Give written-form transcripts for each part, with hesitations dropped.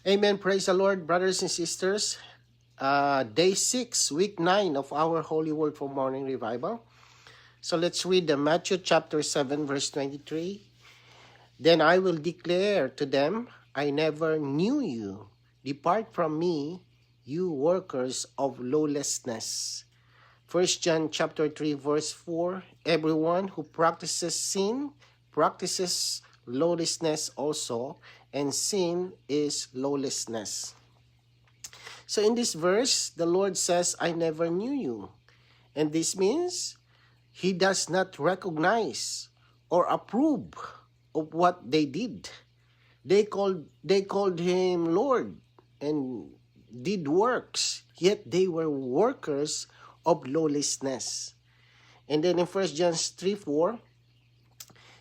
Amen. Praise the Lord, brothers and sisters. Day 6, week 9 of our Holy Word for Morning Revival. So let's read the Matthew chapter 7, verse 23. Then I will declare to them, I never knew you. Depart from me, you workers of lawlessness. 1 John chapter 3, verse 4. Everyone who practices sin practices lawlessness also, and sin is lawlessness. So in this verse, the Lord says, I never knew you. And this means He does not recognize or approve of what they did. They called Him Lord and did works, yet they were workers of lawlessness. And then in 1 John 3:4,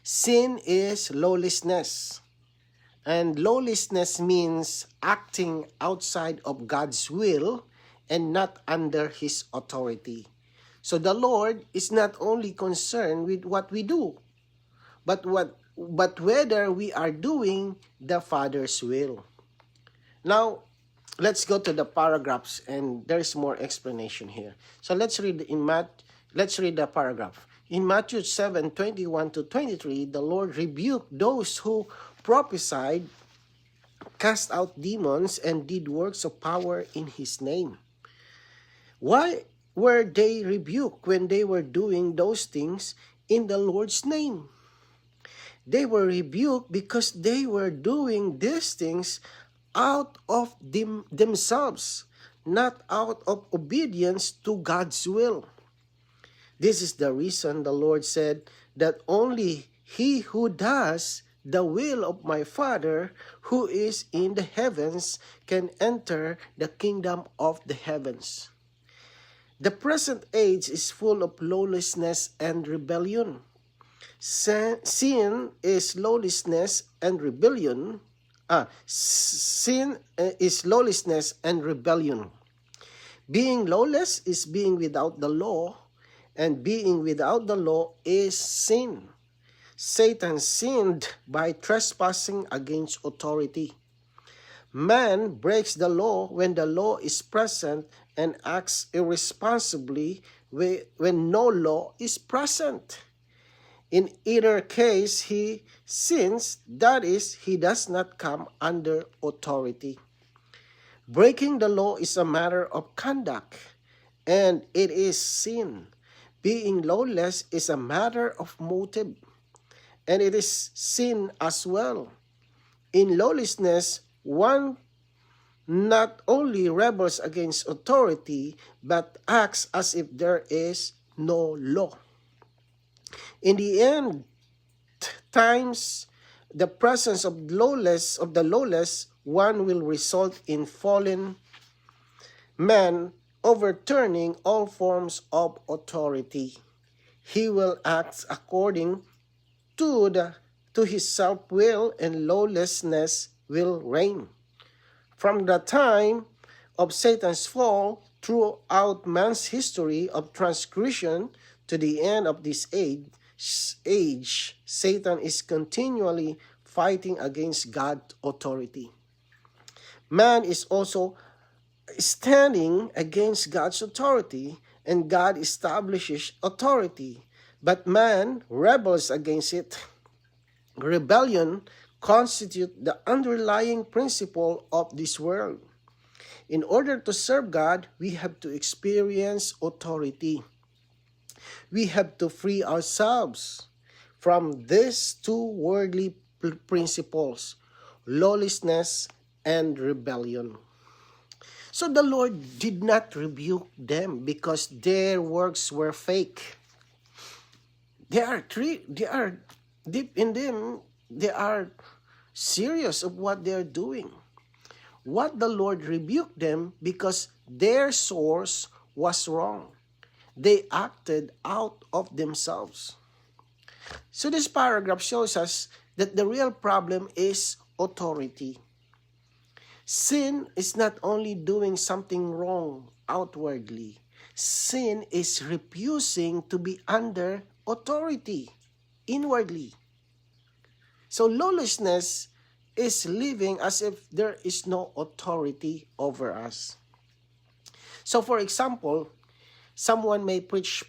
sin is lawlessness. And lawlessness means acting outside of God's will and not under His authority. So the Lord is not only concerned with what we do, but whether we are doing the Father's will. Now, let's go to the paragraphs, and there's more explanation here. So let's read the paragraph. In Matthew 7:21-23, the Lord rebuked those who prophesied, cast out demons, and did works of power in His name. Why were they rebuked when they were doing those things in the Lord's name? They were rebuked because they were doing these things out of themselves, not out of obedience to God's will. This is the reason the Lord said that only he who does the will of my Father who is in the heavens can enter the kingdom of the heavens. The present age is full of lawlessness and rebellion. Sin is lawlessness and rebellion. Sin is lawlessness and rebellion. Being lawless is being without the law, and being without the law is sin. Satan sinned by trespassing against authority. Man breaks the law when the law is present and acts irresponsibly when no law is present. In either case, he sins, that is, he does not come under authority. Breaking the law is a matter of conduct, and it is sin. Being lawless is a matter of motive, and it is sin as well. In lawlessness, one not only rebels against authority, but acts as if there is no law. In the end times, the presence of the lawless one will result in fallen man overturning all forms of authority. He will act according to his self-will, and lawlessness will reign. From the time of Satan's fall throughout man's history of transgression to the end of this age, Satan is continually fighting against God's authority. Man is also standing against God's authority, and God establishes authority, but man rebels against it. Rebellion constitutes the underlying principle of this world. In order to serve God, we have to experience authority. We have to free ourselves from these two worldly principles, lawlessness and rebellion. So the Lord did not rebuke them because their works were fake. They are deep in them. They are serious of what they are doing. What the Lord rebuked them because their source was wrong. They acted out of themselves. So this paragraph shows us that the real problem is authority. Sin is not only doing something wrong outwardly. Sin is refusing to be under authority inwardly. So lawlessness is living as if there is no authority over us. So for example, someone may preach,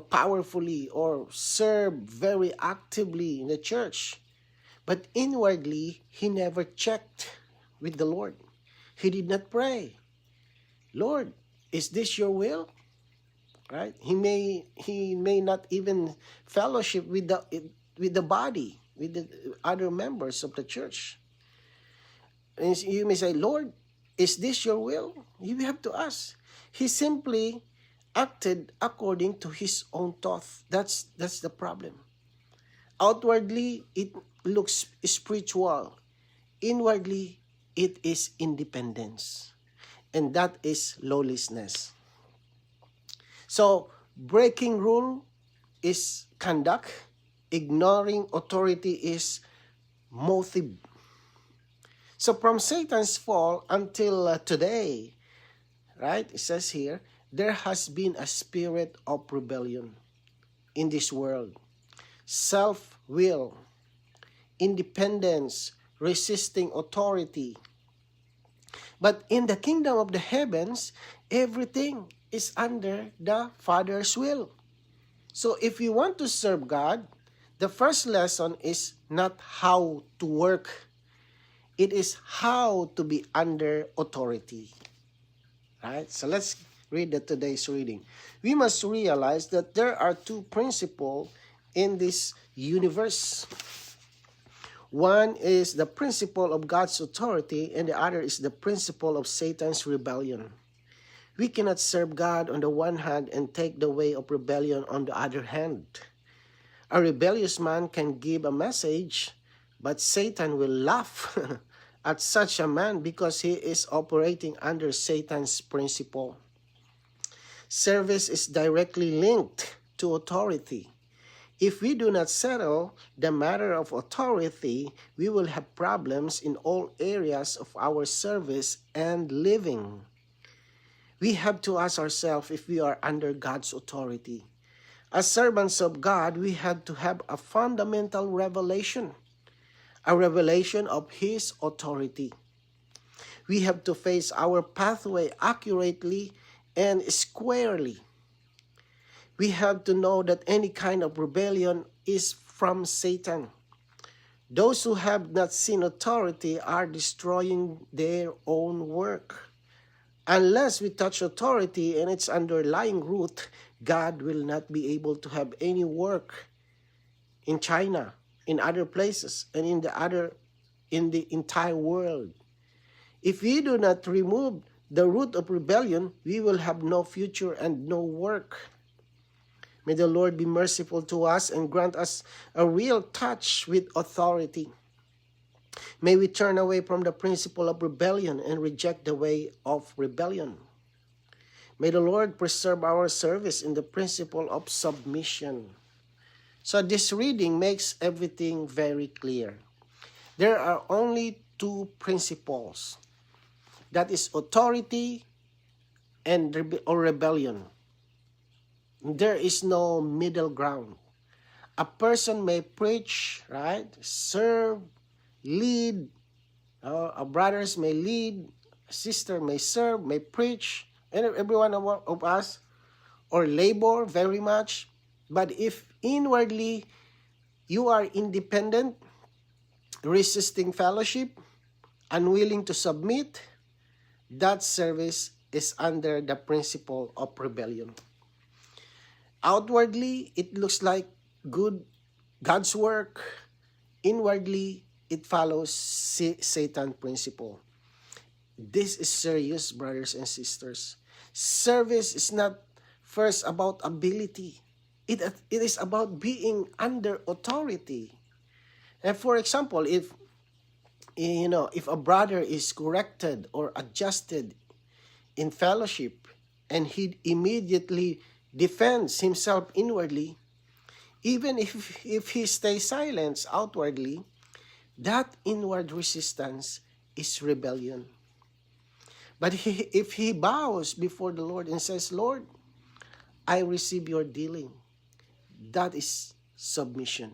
powerfully or serve very actively in the church, but inwardly he never checked with the Lord. He did not pray, Lord, is this your will? Right? He may not even fellowship with the body, with the other members of the church. And you may say, Lord, is this your will? You have to ask. He simply acted according to his own thought. That's the problem. Outwardly, it looks spiritual. Inwardly, it is independence. And that is lawlessness. So, breaking rule is conduct. Ignoring authority is motive. So, from Satan's fall until today, right, it says here, there has been a spirit of rebellion in this world. Self-will, independence, resisting authority. But in the kingdom of the heavens, everything is under the Father's will. So if you want to serve God, the first lesson is not how to work. It is how to be under authority. Right? So let's read today's reading. We must realize that there are two principles in this universe. One is the principle of God's authority, and the other is the principle of Satan's rebellion. We cannot serve God on the one hand and take the way of rebellion on the other hand. A rebellious man can give a message, but Satan will laugh at such a man because he is operating under Satan's principle. Service is directly linked to authority. If we do not settle the matter of authority, we will have problems in all areas of our service and living. We have to ask ourselves if we are under God's authority. As servants of God, we have to have a fundamental revelation, a revelation of His authority. We have to face our pathway accurately and squarely. We have to know that any kind of rebellion is from Satan. Those who have not seen authority are destroying their own work. Unless we touch authority and its underlying root, God will not be able to have any work in China, in other places, and in the entire world. If we do not remove the root of rebellion, we will have no future and no work. May the Lord be merciful to us and grant us a real touch with authority. May we turn away from the principle of rebellion and reject the way of rebellion. May the Lord preserve our service in the principle of submission. So this reading makes everything very clear. There are only two principles. That is authority and rebellion. There is no middle ground. A person may preach, right? Serve, lead. Our brothers may lead. A sister may serve, may preach. And every one of us, or labor very much. But if inwardly you are independent, resisting fellowship, unwilling to submit, that service is under the principle of rebellion. Outwardly, it looks like God's work. Inwardly, it follows Satan's principle. This is serious, brothers and sisters. Service is not first about ability. It is about being under authority. And for example, if a brother is corrected or adjusted in fellowship and he immediately defends himself inwardly, even if he stays silent outwardly, that inward resistance is rebellion. But if he bows before the Lord and says, Lord, I receive your dealing, that is submission.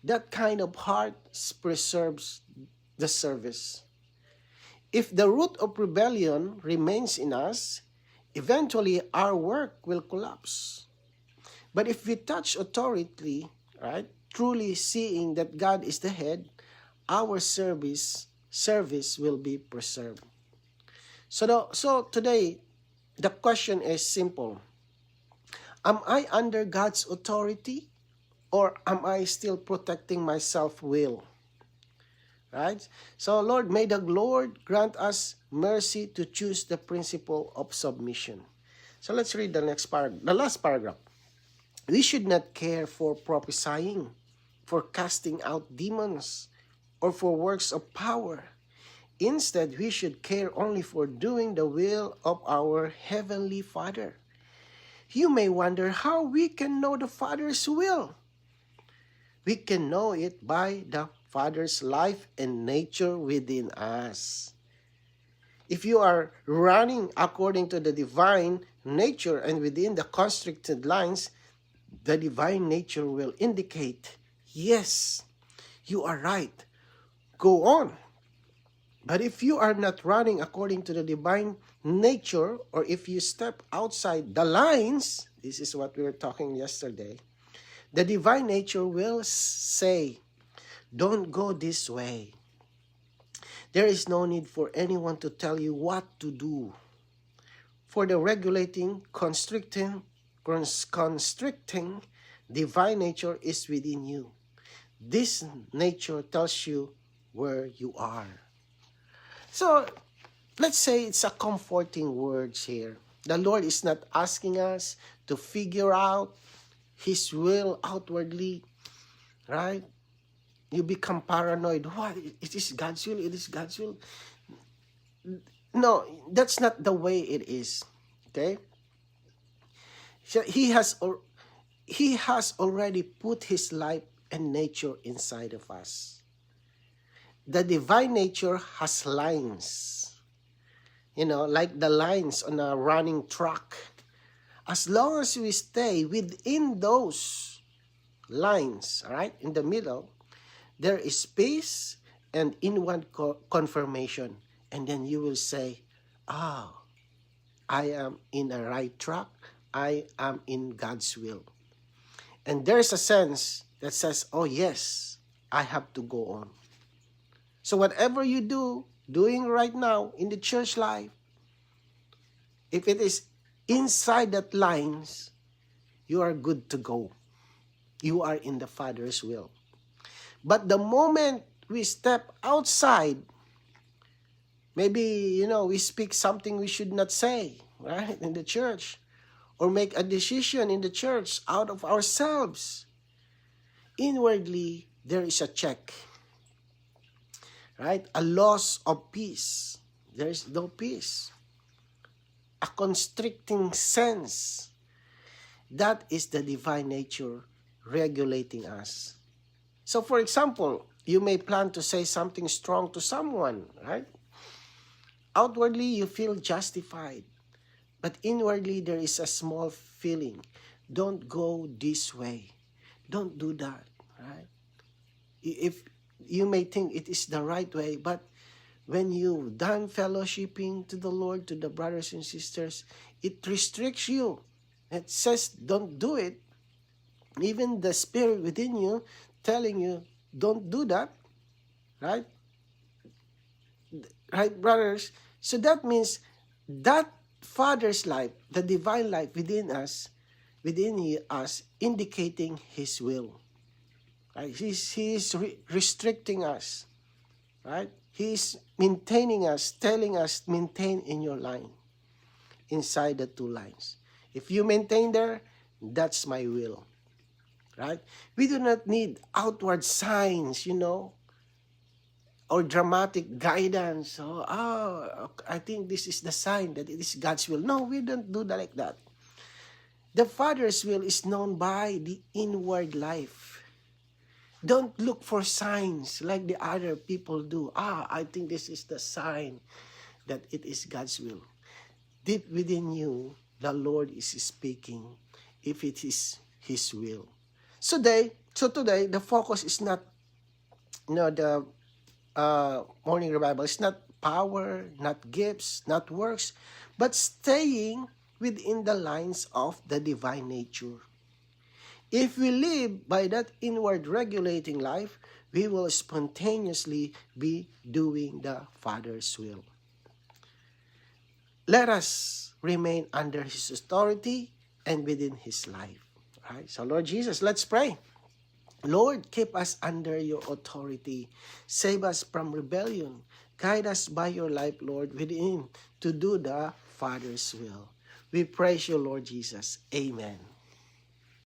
That kind of heart preserves the service. If the root of rebellion remains in us, eventually our work will collapse. But if we touch authority, right, truly seeing that God is the head, our service will be preserved. So today, the question is simple. Am I under God's authority, or am I still protecting my self-will? Right? So Lord, may the Lord grant us mercy to choose the principle of submission. So let's read the last paragraph. We should not care for prophesying, for casting out demons, or for works of power. Instead, we should care only for doing the will of our Heavenly Father. You may wonder how we can know the Father's will. We can know it by the Father's life and nature within us. If you are running according to the divine nature and within the constricted lines, the divine nature will indicate, yes, you are right. Go on. But if you are not running according to the divine nature, or if you step outside the lines, this is what we were talking yesterday, the divine nature will say, don't go this way. There is no need for anyone to tell you what to do. For the regulating, constricting divine nature is within you. This nature tells you where you are. So, let's say it's a comforting words here. The Lord is not asking us to figure out His will outwardly, right? You become paranoid. What? It is God's will? It is God's will? No, that's not the way it is. Okay? So He has already put His life and nature inside of us. The divine nature has lines. Like the lines on a running track. As long as we stay within those lines, right, in the middle, there is space and inward confirmation. And then you will say, I am in a right track. I am in God's will. And there's a sense that says, oh yes, I have to go on. So whatever you doing right now in the church life, if it is inside that lines, you are good to go. You are in the Father's will. But the moment we step outside, maybe, we speak something we should not say, right, in the church, or make a decision in the church out of ourselves. Inwardly, there is a check, right? A loss of peace. There is no peace. A constricting sense. That is the divine nature regulating us. So for example, you may plan to say something strong to someone, right? Outwardly, you feel justified. But inwardly, there is a small feeling. Don't go this way. Don't do that, right? If you may think it is the right way, but when you've done fellowshipping to the Lord, to the brothers and sisters, it restricts you. It says, don't do it. Even the spirit within you telling you, don't do that. Right? Right, brothers? So that means that Father's life, the divine life within us, indicating His will. Right? He is restricting us. Right? He is maintaining us, telling us, maintain in your line, inside the two lines. If you maintain there, that's my will. Right? We do not need outward signs, or dramatic guidance. I think this is the sign that it is God's will. No, we don't do that like that. The Father's will is known by the inward life. Don't look for signs like the other people do. I think this is the sign that it is God's will. Deep within you, the Lord is speaking if it is His will. So today, the focus is not, the morning revival is not power, not gifts, not works, but staying within the lines of the divine nature. If we live by that inward regulating life, we will spontaneously be doing the Father's will. Let us remain under His authority and within His life. All right? So Lord Jesus, let's pray. Lord, keep us under your authority. Save us from rebellion. Guide us by your life, Lord, within to do the Father's will. We praise you, Lord Jesus. Amen.